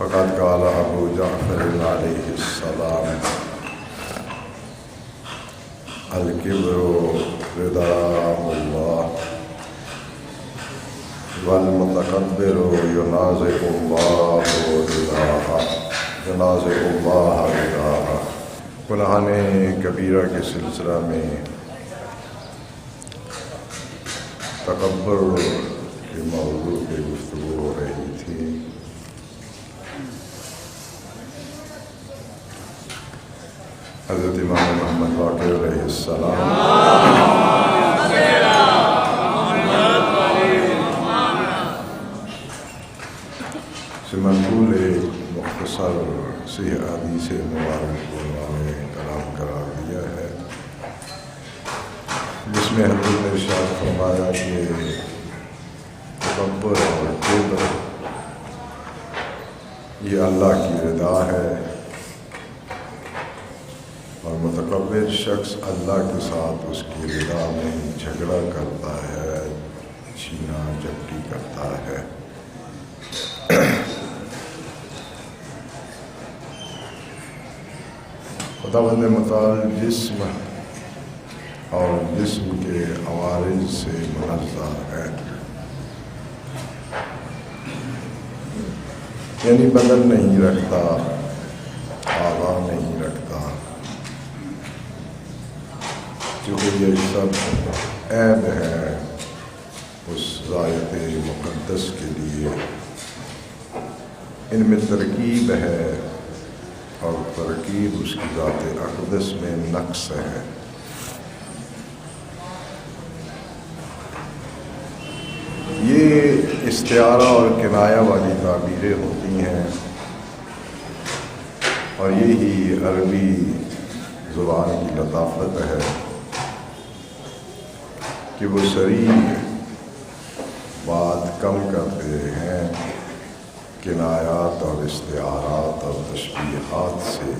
فقد قال ابو جعفر علیہ السلام الکبر رداء اللہ والمتکبر ینازع اللہ رداء۔ گناہان کبیرہ کے سلسلہ میں تکبر کے موضوع پہ گفتگو ہو رہی تھی۔ حضرت امام محمد باقر علیہ السلام سے منقول ایک مختصر سی حدیث مبارک کو انہوں نے کلام قرار دیا ہے، جس میں حضرت نے ارشاد فرمایا کہ تکبر اور کبر یہ اللہ کی رضا ہے، اور متکبر شخص اللہ کے ساتھ اس کی رضا میں جھگڑا کرتا ہے، چھینا جھپٹی کرتا ہے۔ خداوند متعال جسم اور جسم کے عوارض سے منزہ ہے، یعنی بدن نہیں رکھتا، اعضاء نہیں رکھتا، کیونکہ یہ سب عیب ہے اس ذات مقدس کے لیے۔ ان میں ترکیب ہے، اور ترکیب اس کی ذات اقدس میں نقص ہے۔ یہ استعارہ اور کنایہ والی تعبیریں ہوتی ہیں، اور یہی عربی زبان کی لطافت ہے کہ وہ صریح بات کم کرتے ہیں، کنایات اور استعارات اور تشبیہات سے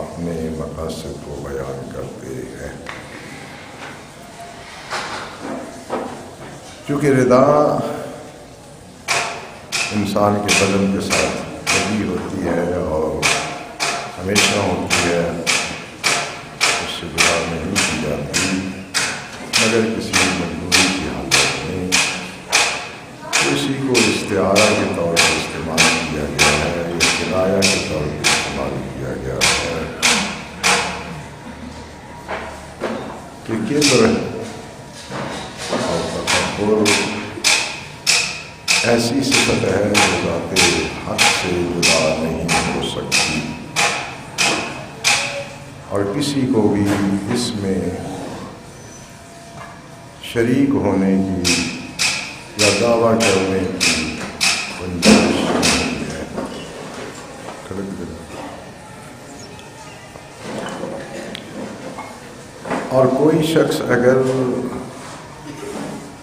اپنے مقاصد کو بیان کرتے ہیں۔ چونکہ رضا انسان کے بدن کے ساتھ کبھی ہوتی ہے اور ہمیشہ ہوتی ہے، اس سے جدا نہیں کی جاتی، مگر کسی مجبوری کی حالت میں اسی کو استعارہ کے طور پر استعمال کیا گیا ہے، یا کنایہ کے طور پر استعمال کیا گیا ہے کہ کبر اور تکبر ایسی صفت ہے جو ذات حق سے جدا نہیں ہو سکتی، اور کسی کو بھی اس میں شریک ہونے کی یا دعویٰ کرنے کی گنجائش نہیں ہے۔ اور کوئی شخص اگر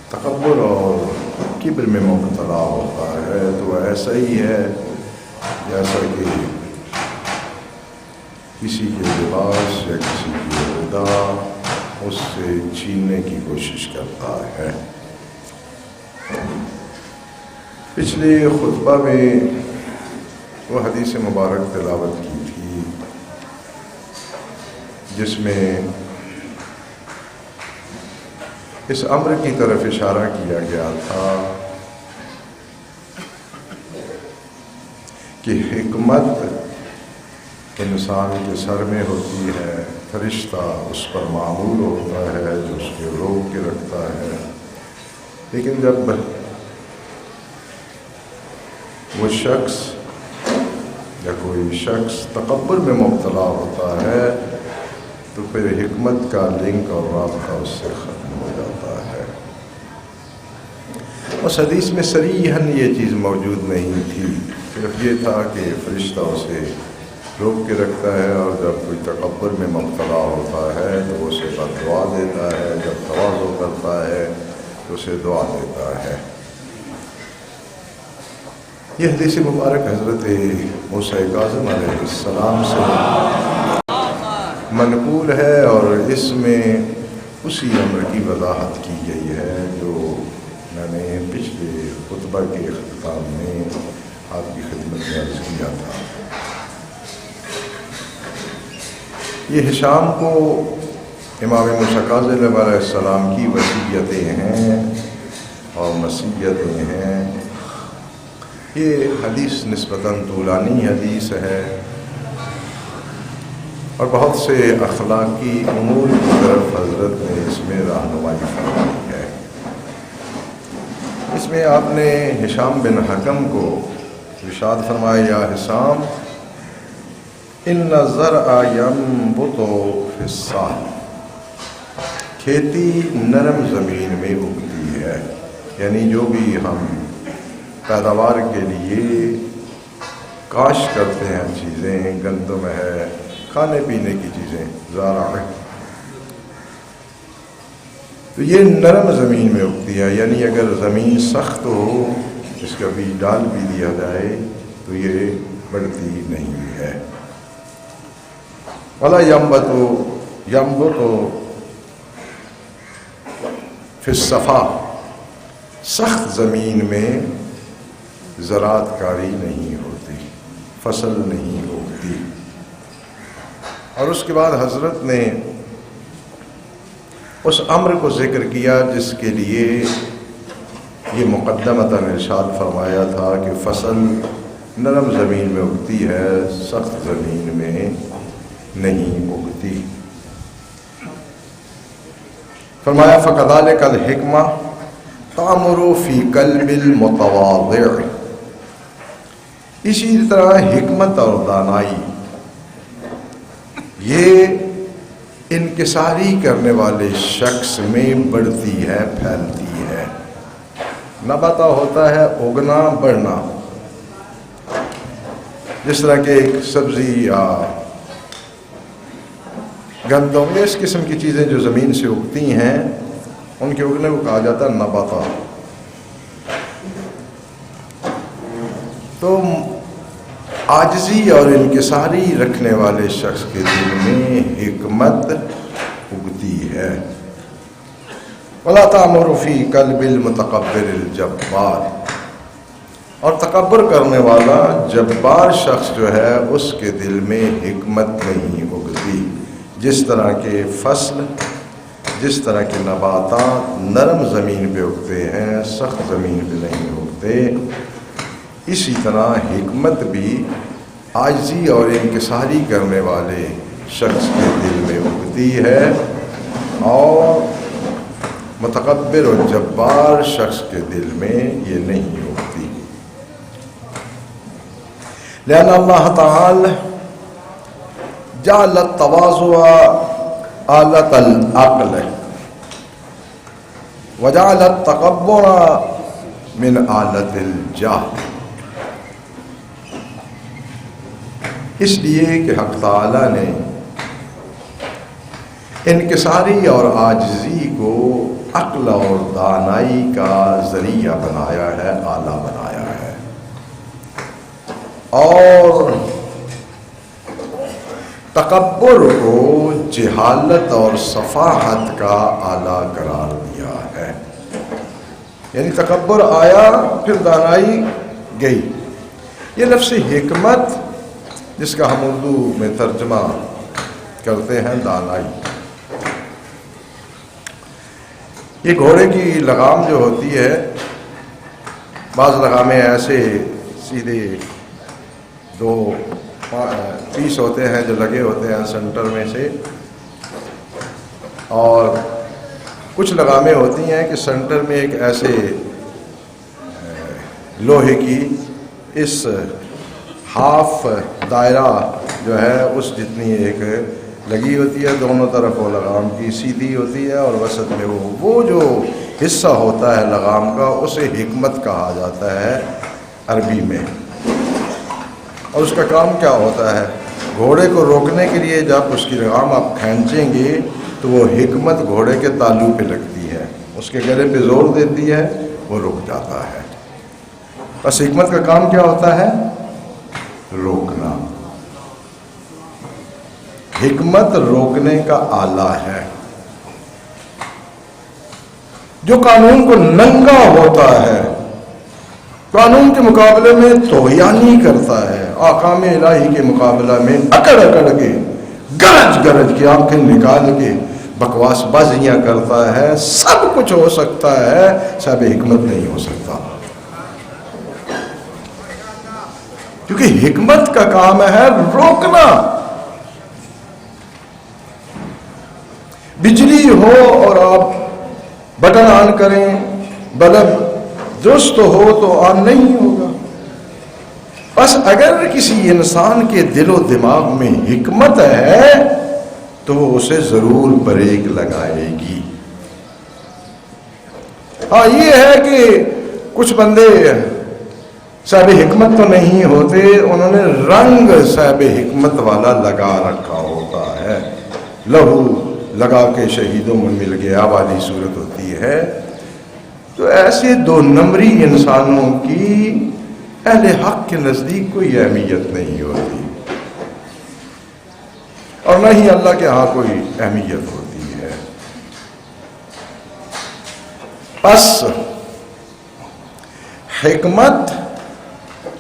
تکبر اور کبر میں مبتلا ہوتا ہے تو ایسا ہی ہے جیسا کہ کسی کے لباس یا کسی کی رضا اس سے چھیننے کی کوشش کرتا ہے۔ پچھلے خطبہ میں وہ حدیث مبارک تلاوت کی تھی جس میں اس امر کی طرف اشارہ کیا گیا تھا کہ حکمت انسان کے سر میں ہوتی ہے، فرشتہ اس پر معمول ہوتا ہے جو اس کے روک کے رکھتا ہے، لیکن جب وہ شخص یا کوئی شخص تکبر میں مبتلا ہوتا ہے تو پھر حکمت کا لنک اور رابطہ اس سے ختم ہو جاتا ہے۔ اس حدیث میں صریحاً یہ چیز موجود نہیں تھی، صرف یہ تھا کہ فرشتہ اسے روک کے رکھتا ہے، اور جب کوئی تکبر میں مبتلا ہوتا ہے تو وہ اسے بد دعا دیتا ہے، جب تواضع کرتا ہے تو اسے دعا دیتا ہے۔ یہ حدیث مبارک حضرت موسیٰ کاظم علیہ السلام سے منقول ہے، اور اس میں اسی امر کی وضاحت کی گئی ہے جو میں نے پچھلے خطبہ کے اختتام میں آپ کی خدمت میں عرض کیا تھا۔ یہ ہشام کو امام موسیٰ کاظم علیہ السلام کی وصیتیں ہیں اور نصیحتیں ہیں۔ یہ حدیث نسبتاً طولانی حدیث ہے اور بہت سے اخلاقی امور کی طرف حضرت نے اس میں رہنمائی فرمائی ہے۔ اس میں آپ نے ہشام بن حکم کو ارشاد فرمایا، یا ہشام ان الزرع ينبت في الساحل، کھیتی نرم زمین میں اگتی ہے، یعنی جو بھی ہم پیداوار کے لیے کاشت کرتے ہیں چیزیں، گندم ہے، کھانے پینے کی چیزیں، زارع ہے، تو یہ نرم زمین میں اگتی ہے، یعنی اگر زمین سخت ہو، اس کا بیج ڈال بھی دیا جائے تو یہ بڑھتی نہیں ہے۔ وَلَا يَنبُتُ فِي الصَّفَا، سخت زمین میں زراعت کاری نہیں ہوتی، فصل نہیں اگتی۔ اور اس کے بعد حضرت نے اس امر کو ذکر کیا جس کے لیے یہ مقدمتاً ارشاد فرمایا تھا کہ فصل نرم زمین میں اگتی ہے، سخت زمین میں نہیں اگتی۔ فرمایا فَكَذَلِكَ الْحِكْمَةُ تَأْمُرُ فِي قَلْبِ الْمُتَوَاضِعِ، اسی طرح حکمت اور دانائی یہ انکساری کرنے والے شخص میں بڑھتی ہے، پھیلتی ہے۔ نباتہ ہوتا ہے اگنا، بڑھنا، جس طرح کہ ایک سبزی یا گندم، اس قسم کی چیزیں جو زمین سے اگتی ہیں ان کے اگنے کو کہا جاتا ہے نباتہ۔ تو عاجزی اور انکساری رکھنے والے شخص کے دل میں حکمت اگتی ہے۔ وَلَا تَأْمُرُ فِي قَلْبِ الْمُتَكَبِّرِ الْجَبَّارِ، اور تکبر کرنے والا جبار شخص جو ہے اس کے دل میں حکمت نہیں اگتی۔ جس طرح کے فصل، جس طرح کے نباتات نرم زمین پہ اگتے ہیں، سخت زمین پہ نہیں اگتے، اسی طرح حکمت بھی عاجزی اور انکساری کرنے والے شخص کے دل میں اگتی ہے، اور متکبر اور جبار شخص کے دل میں یہ نہیں اگتی۔ لأن اللہ تعالی جعل التواضع آلۃ العقل وجعل التکبر من آلۃ الجہل، اس لیے کہ حق تعالی نے انکساری اور عاجزی کو عقل اور دانائی کا ذریعہ بنایا ہے، آلہ بنایا ہے، اور تکبر کو جہالت اور سفاہت کا آلہ قرار دیا ہے۔ یعنی تکبر آیا پھر دانائی گئی۔ یہ لفظ حکمت جس کا ہم اردو میں ترجمہ کرتے ہیں دانائی، یہ گھوڑے کی لگام جو ہوتی ہے، بعض لگامیں ایسے سیدھے دو پیس ہوتے ہیں جو لگے ہوتے ہیں سینٹر میں سے، اور کچھ لگامیں ہوتی ہیں کہ سینٹر میں ایک ایسے لوہے کی اس ہاف دائرہ جو ہے اس جتنی ایک لگی ہوتی ہے، دونوں طرف وہ لگام کی سیدھی ہوتی ہے، اور وسط میں وہ جو حصہ ہوتا ہے لگام کا اسے حکمت کہا جاتا ہے عربی میں۔ اور اس کا کام کیا ہوتا ہے؟ گھوڑے کو روکنے کے لیے جب اس کی لگام آپ کھینچیں گے تو وہ حکمت گھوڑے کے تالو پہ لگتی ہے، اس کے گلے پہ زور دیتی ہے، وہ رک جاتا ہے۔ بس حکمت کا کام کیا ہوتا ہے؟ روکنا۔ حکمت روکنے کا آلہ ہے۔ جو قانون کو ننگا ہوتا ہے قانون کے مقابلے میں طغیانی کرتا ہے، احکام الہی کے مقابلہ میں اکڑ اکڑ کے گرج گرج کے آنکھیں نکال کے بکواس بازیاں کرتا ہے۔ سب کچھ ہو سکتا ہے، صاحب حکمت نہیں ہو سکتا، کیونکہ حکمت کا کام ہے روکنا۔ بجلی ہو اور آپ بٹن آن کریں، بلب درست ہو تو آن نہیں ہوگا۔ بس اگر کسی انسان کے دل و دماغ میں حکمت ہے تو وہ اسے ضرور بریک لگائے گی۔ ہاں یہ ہے کہ کچھ بندے صاحب حکمت تو نہیں ہوتے، انہوں نے رنگ صاحب حکمت والا لگا رکھا ہوتا ہے، لہو لگا کے شہیدوں میں مل گیا والی صورت ہوتی ہے۔ تو ایسے دو نمبری انسانوں کی اہل حق کے نزدیک کوئی اہمیت نہیں ہوتی، اور نہ ہی اللہ کے ہاں کوئی اہمیت ہوتی ہے۔ بس حکمت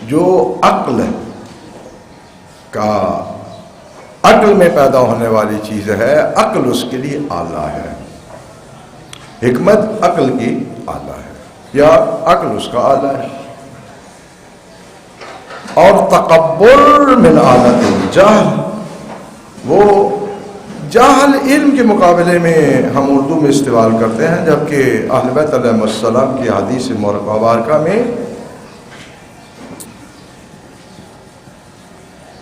جو عقل میں پیدا ہونے والی چیز ہے، عقل اس کے لیے اعلیٰ ہے، حکمت عقل کی اعلیٰ ہے یا عقل اس کا اعلیٰ ہے۔ اور تکبر من عادت الجہل، وہ جہل علم کے مقابلے میں ہم اردو میں استعمال کرتے ہیں، جبکہ اہل بیت علیہ السلام کی حدیث مبارکہ میں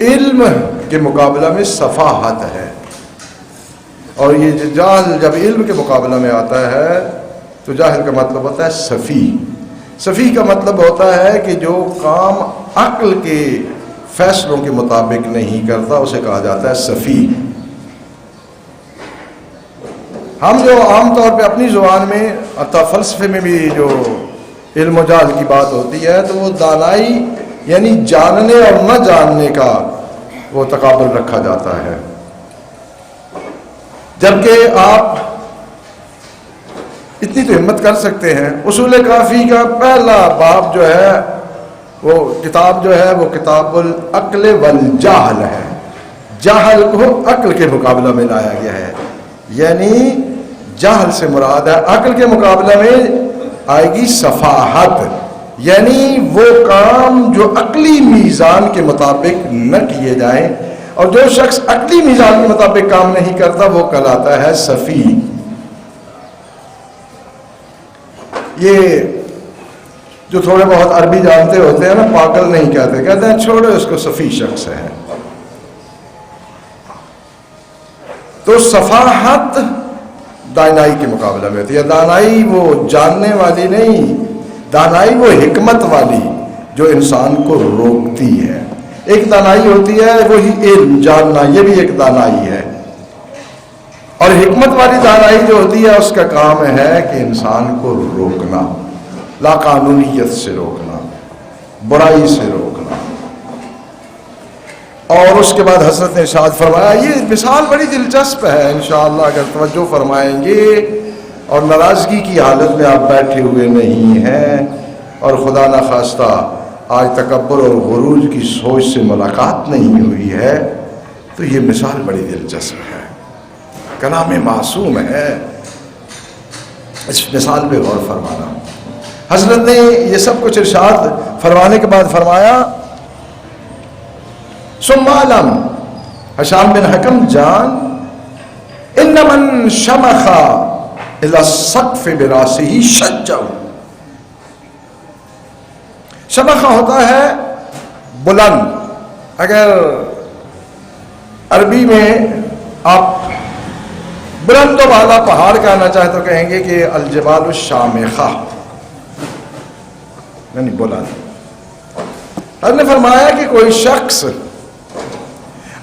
علم کے مقابلہ میں سفاہت ہے، اور یہ جہل جب علم کے مقابلہ میں آتا ہے تو جاہل کا مطلب ہوتا ہے سفیہ۔ سفیہ کا مطلب ہوتا ہے کہ جو کام عقل کے فیصلوں کے مطابق نہیں کرتا، اسے کہا جاتا ہے سفیہ۔ ہم جو عام طور پہ اپنی زبان میں حتیٰ فلسفے میں بھی جو علم و جہل کی بات ہوتی ہے تو وہ دانائی یعنی جاننے اور نہ جاننے کا وہ تقابل رکھا جاتا ہے، جبکہ آپ اتنی تو ہمت کر سکتے ہیں، اصول کافی کا پہلا باب جو ہے وہ کتاب جو ہے وہ کتاب العقل والجہل ہے، جہل کو عقل کے مقابلہ میں لایا گیا ہے، یعنی جہل سے مراد ہے عقل کے مقابلہ میں آئے گی سفاہت، یعنی وہ کام جو عقلی میزان کے مطابق نہ کیے جائیں، اور جو شخص عقلی میزان کے مطابق کام نہیں کرتا وہ کہلاتا ہے سفیہ۔ یہ جو تھوڑے بہت عربی جانتے ہوتے ہیں نا، پاگل نہیں کہتے، کہتے ہیں چھوڑو اس کو، سفیہ شخص ہے۔ تو سفاہت دانائی کے مقابلہ میں ہوتی ہے، دانائی وہ جاننے والی نہیں، دانائی وہ حکمت والی جو انسان کو روکتی ہے۔ ایک دانائی ہوتی ہے وہی علم جاننا، یہ بھی ایک دانائی ہے، اور حکمت والی دانائی جو ہوتی ہے اس کا کام ہے کہ انسان کو روکنا، لا قانونیت سے روکنا، برائی سے روکنا۔ اور اس کے بعد حضرت نے ارشاد فرمایا، یہ مثال بڑی دلچسپ ہے، انشاءاللہ اگر توجہ فرمائیں گے اور ناراضگی کی حالت میں آپ بیٹھے ہوئے نہیں ہیں اور خدا نخواستہ آج تکبر اور غرور کی سوچ سے ملاقات نہیں ہوئی ہے تو یہ مثال بڑی دلچسپ ہے، کلام معصوم ہے، اس مثال پہ غور فرمانا۔ حضرت نے یہ سب کچھ ارشاد فرمانے کے بعد فرمایا، ثم علم، حشام بن حکم جان، ان من شمخ الى السقف براسه شجع، شمخ ہوتا ہے بلند، اگر عربی میں آپ بلند و بالا پہاڑ کہنا چاہے تو کہیں گے کہ الجبال الشامخہ، یعنی بلند۔ حضرت نے فرمایا کہ کوئی شخص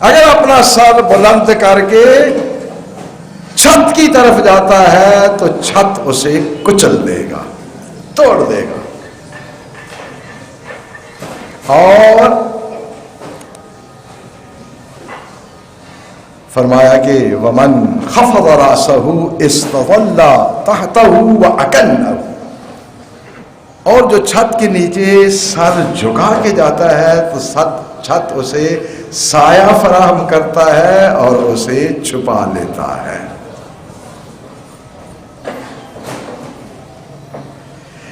اگر اپنا سر بلند کر کے چھت کی طرف جاتا ہے تو چھت اسے کچل دے گا، توڑ دے گا، اور فرمایا کہ ومن خفض راسه استظل تحته واكنه، اور جو چھت کے نیچے سر جھکا کے جاتا ہے تو چھت اسے سایہ فراہم کرتا ہے اور اسے چھپا لیتا ہے.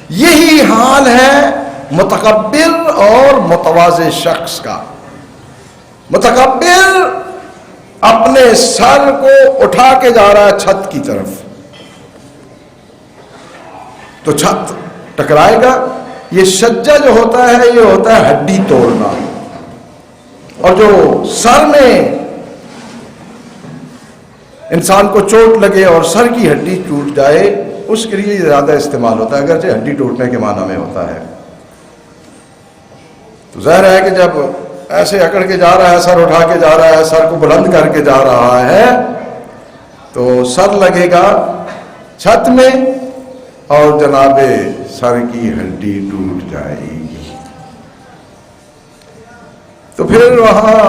یہی حال ہے متکبر اور متواضع شخص کا. متکبر اپنے سر کو اٹھا کے جا رہا ہے چھت کی طرف، تو چھت ٹکرائے گا. یہ شجہ جو ہوتا ہے یہ ہوتا ہے ہڈی توڑنا، اور جو سر میں انسان کو چوٹ لگے اور سر کی ہڈی ٹوٹ جائے اس کے لیے زیادہ استعمال ہوتا ہے، اگرچہ ہڈی ٹوٹنے کے معنی میں ہوتا ہے. تو ظاہر ہے کہ جب ایسے اکڑ کے جا رہا ہے، سر اٹھا کے جا رہا ہے، سر کو بلند کر کے جا رہا ہے، تو سر لگے گا چھت میں اور جناب سر کی ہڈی ٹوٹ جائے گی. تو پھر وہاں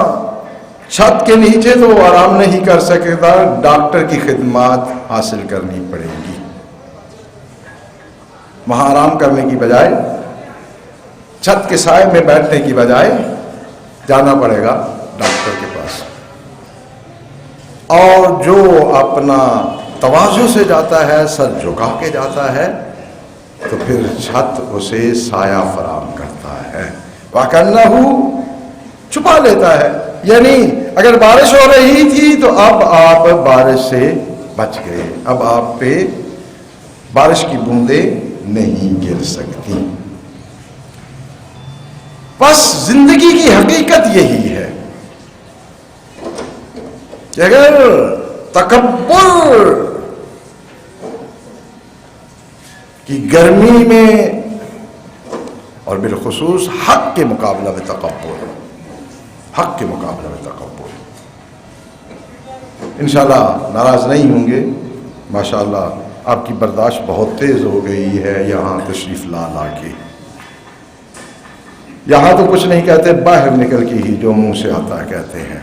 چھت کے نیچے تو وہ آرام نہیں کر سکتا، ڈاکٹر کی خدمات حاصل کرنی پڑے گی. وہاں آرام کرنے کی بجائے، چھت کے سائے میں بیٹھنے کی بجائے جانا پڑے گا ڈاکٹر کے پاس. اور جو اپنا تواضع سے جاتا ہے، سر جھکا کے جاتا ہے، تو پھر چھت اسے سایہ فراہم کرتا ہے، وَكَأَنَّهُ چھپا لیتا ہے. یعنی اگر بارش ہو رہی تھی تو اب آپ بارش سے بچ گئے، اب آپ پہ بارش کی بوندیں نہیں گر سکتی. بس زندگی کی حقیقت یہی ہے کہ اگر تکبر کی گرمی میں، اور بالخصوص حق کے مقابلہ میں تکبر، حق کے مقابلہ میں تکبر، انشاءاللہ ناراض نہیں ہوں گے. ماشاءاللہ آپ کی برداشت بہت تیز ہو گئی ہے یہاں تشریف لا کے. یہاں تو کچھ نہیں کہتے، باہر نکل کے ہی جو منہ سے آتا ہے کہتے ہیں.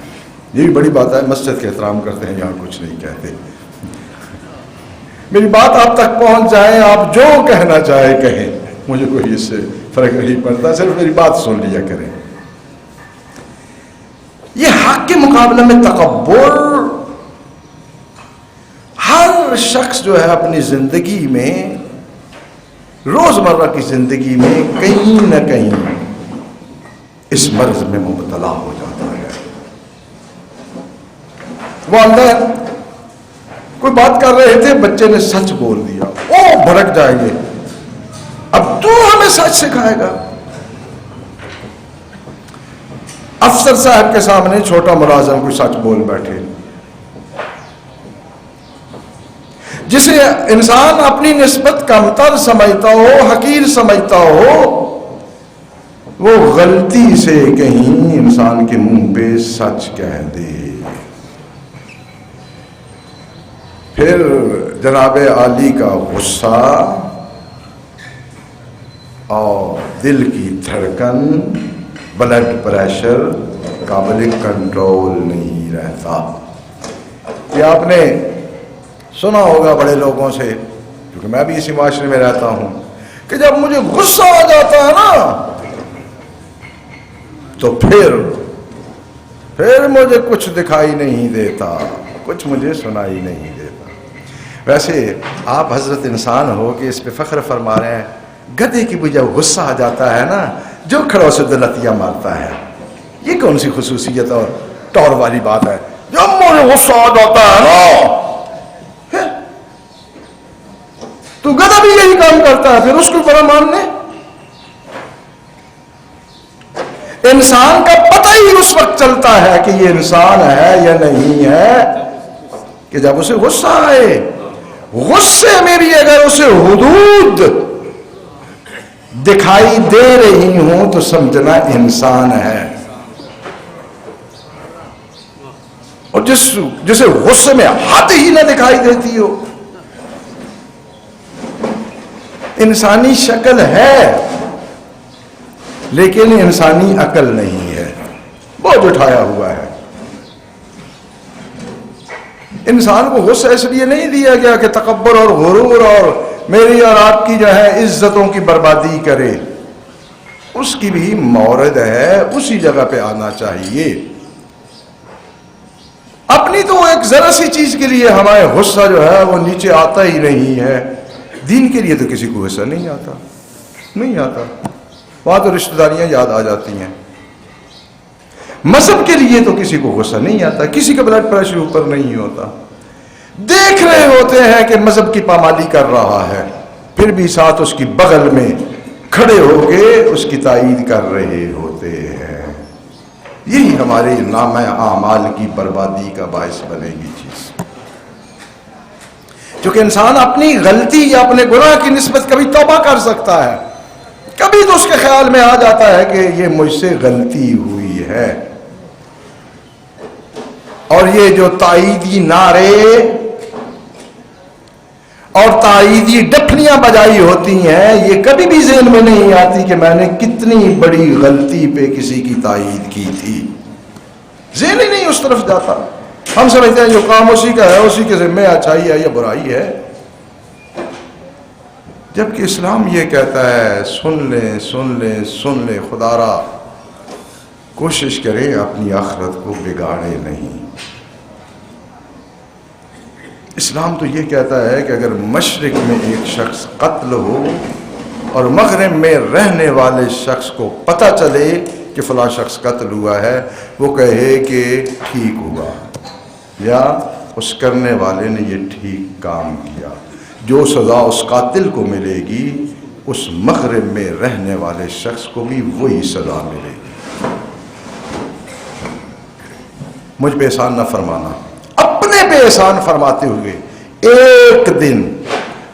یہ بھی بڑی بات ہے، مسجد کے احترام کرتے ہیں، یہاں کچھ نہیں کہتے. میری بات آپ تک پہنچ جائے، آپ جو کہنا چاہے کہیں، مجھے کوئی اس سے فرق نہیں پڑتا، صرف میری بات سن لیا کریں. یہ حق کے مقابلے میں تکبر، ہر شخص جو ہے اپنی زندگی میں، روزمرہ کی زندگی میں کہیں نہ کہیں اس مرض میں مبتلا ہو جاتا ہے. والدین کوئی بات کر رہے تھے، بچے نے سچ بول دیا، او بھڑک جائیں گے، اب تو ہمیں سچ سکھائے گا. افسر صاحب کے سامنے چھوٹا ملازم کوئی سچ بول بیٹھے، جسے انسان اپنی نسبت کمتر سمجھتا ہو، حقیر سمجھتا ہو، وہ غلطی سے کہیں انسان کے منہ پہ سچ کہہ دے. پھر جناب عالی کا غصہ اور دل کی دھڑکن، بلڈ پریشر قابل کنٹرول نہیں رہتا. یہ آپ نے سنا ہوگا بڑے لوگوں سے، کیونکہ میں بھی اسی معاشرے میں رہتا ہوں، کہ جب مجھے غصہ آ جاتا ہے نا تو پھر مجھے کچھ دکھائی نہیں دیتا، کچھ مجھے سنائی نہیں دیتا. ویسے آپ حضرت انسان ہو کہ اس پہ فخر فرما رہے ہیں. گدھے کی بھی جب غصہ آ جاتا ہے نا، جو کھڑوں سے دلتیا مارتا ہے، یہ کون سی خصوصیت اور ٹور والی بات ہے؟ جب مجھے غصہ آ جاتا ہے نا، تو گدھا بھی یہی کام کرتا ہے، پھر اس کو بڑا ماننے. انسان کا پتہ ہی اس وقت چلتا ہے کہ یہ انسان ہے یا نہیں ہے کہ جب اسے غصہ آئے. غصے میں بھی اگر اسے حدود دکھائی دے رہی ہوں تو سمجھنا انسان ہے. اور جسے غصے میں حد ہی نہ دکھائی دیتی ہو، انسانی شکل ہے لیکن انسانی عقل نہیں ہے، بوجھ اٹھایا ہوا ہے. انسان کو غصہ اس لیے نہیں دیا گیا کہ تکبر اور غرور اور میری اور آپ کی جو ہے عزتوں کی بربادی کرے، اس کی بھی مورد ہے، اسی جگہ پہ آنا چاہیے۔ اپنی تو ایک ذرا سی چیز کے لیے ہمارے غصہ جو ہے وہ نیچے آتا ہی نہیں ہے، دین کے لیے تو کسی کو غصہ نہیں آتا، نہیں آتا، وہاں تو رشتہ داریاں یاد آ جاتی ہیں۔ مذہب کے لیے تو کسی کو غصہ نہیں آتا، کسی کا بلڈ پریشر اوپر نہیں ہوتا، دیکھ رہے ہوتے ہیں کہ مذہب کی پامالی کر رہا ہے، پھر بھی ساتھ اس کی بغل میں کھڑے ہو کے اس کی تائید کر رہے ہوتے ہیں۔ یہی ہمارے نامہ اعمال کی بربادی کا باعث بنے گی چیز، کیونکہ انسان اپنی غلطی یا اپنے گناہ کی نسبت کبھی توبہ کر سکتا ہے، کبھی تو اس کے خیال میں آ جاتا ہے کہ یہ مجھ سے غلطی ہوئی ہے، اور یہ جو تائیدی نعرے اور تائیدی ڈپھلیاں بجائی ہوتی ہیں، یہ کبھی بھی ذہن میں نہیں آتی کہ میں نے کتنی بڑی غلطی پہ کسی کی تائید کی تھی، ذہن ہی نہیں اس طرف جاتا۔ ہم سمجھتے ہیں جو کام اسی کا ہے، اسی کے ذمہ اچھائی ہے یا برائی ہے، جبکہ اسلام یہ کہتا ہے سن لیں سن لیں سن لیں، خدا را کوشش کریں اپنی آخرت کو بگاڑے نہیں۔ اسلام تو یہ کہتا ہے کہ اگر مشرق میں ایک شخص قتل ہو اور مغرب میں رہنے والے شخص کو پتہ چلے کہ فلاں شخص قتل ہوا ہے، وہ کہے کہ ٹھیک ہوا، یا اس کرنے والے نے یہ ٹھیک کام کیا، جو سزا اس قاتل کو ملے گی اس مغرب میں رہنے والے شخص کو بھی وہی سزا ملے گی۔ مجھ پہ احسان نہ فرمانا، اپنے پہ احسان فرماتے ہوئے ایک دن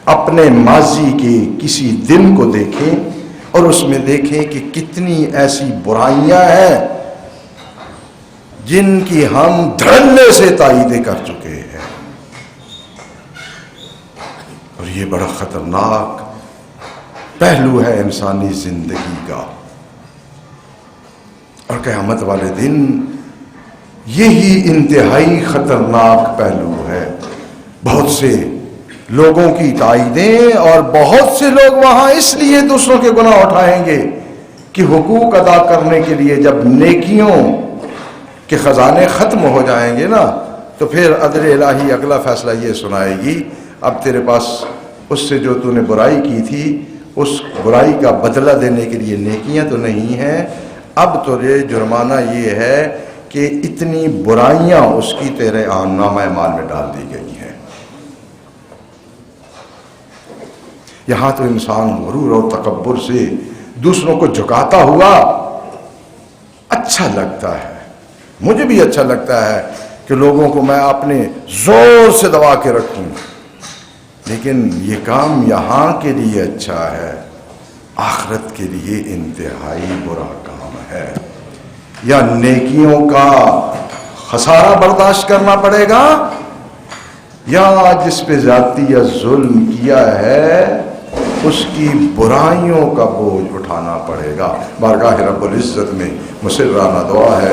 اپنے ماضی کے کسی دن کو دیکھیں اور اس میں دیکھیں کہ کتنی ایسی برائیاں ہیں جن کی ہم دھڑلے سے تائیدیں کر چکے ہیں، اور یہ بڑا خطرناک پہلو ہے انسانی زندگی کا، اور قیامت والے دن یہی انتہائی خطرناک پہلو ہے۔ بہت سے لوگوں کی تائیدیں اور بہت سے لوگ وہاں اس لیے دوسروں کے گناہ اٹھائیں گے کہ حقوق ادا کرنے کے لیے جب نیکیوں کے خزانے ختم ہو جائیں گے نا، تو پھر عدل الہی اگلا فیصلہ یہ سنائے گی، اب تیرے پاس اس سے جو تو نے برائی کی تھی اس برائی کا بدلہ دینے کے لیے نیکیاں تو نہیں ہیں، اب تو یہ جرمانہ یہ ہے کہ اتنی برائیاں اس کی تیرے نامہ اعمال میں ڈال دی گئی ہیں۔ یہاں تو انسان غرور اور تکبر سے دوسروں کو جھکاتا ہوا اچھا لگتا ہے، مجھے بھی اچھا لگتا ہے کہ لوگوں کو میں اپنے زور سے دبا کے رکھوں، لیکن یہ کام یہاں کے لیے اچھا ہے، آخرت کے لیے انتہائی برا کام ہے۔ یا نیکیوں کا خسارہ برداشت کرنا پڑے گا، یا جس پہ زیادتی یا ظلم کیا ہے اس کی برائیوں کا بوجھ اٹھانا پڑے گا۔ بارگاہ رب العزت میں مسررانہ دعا ہے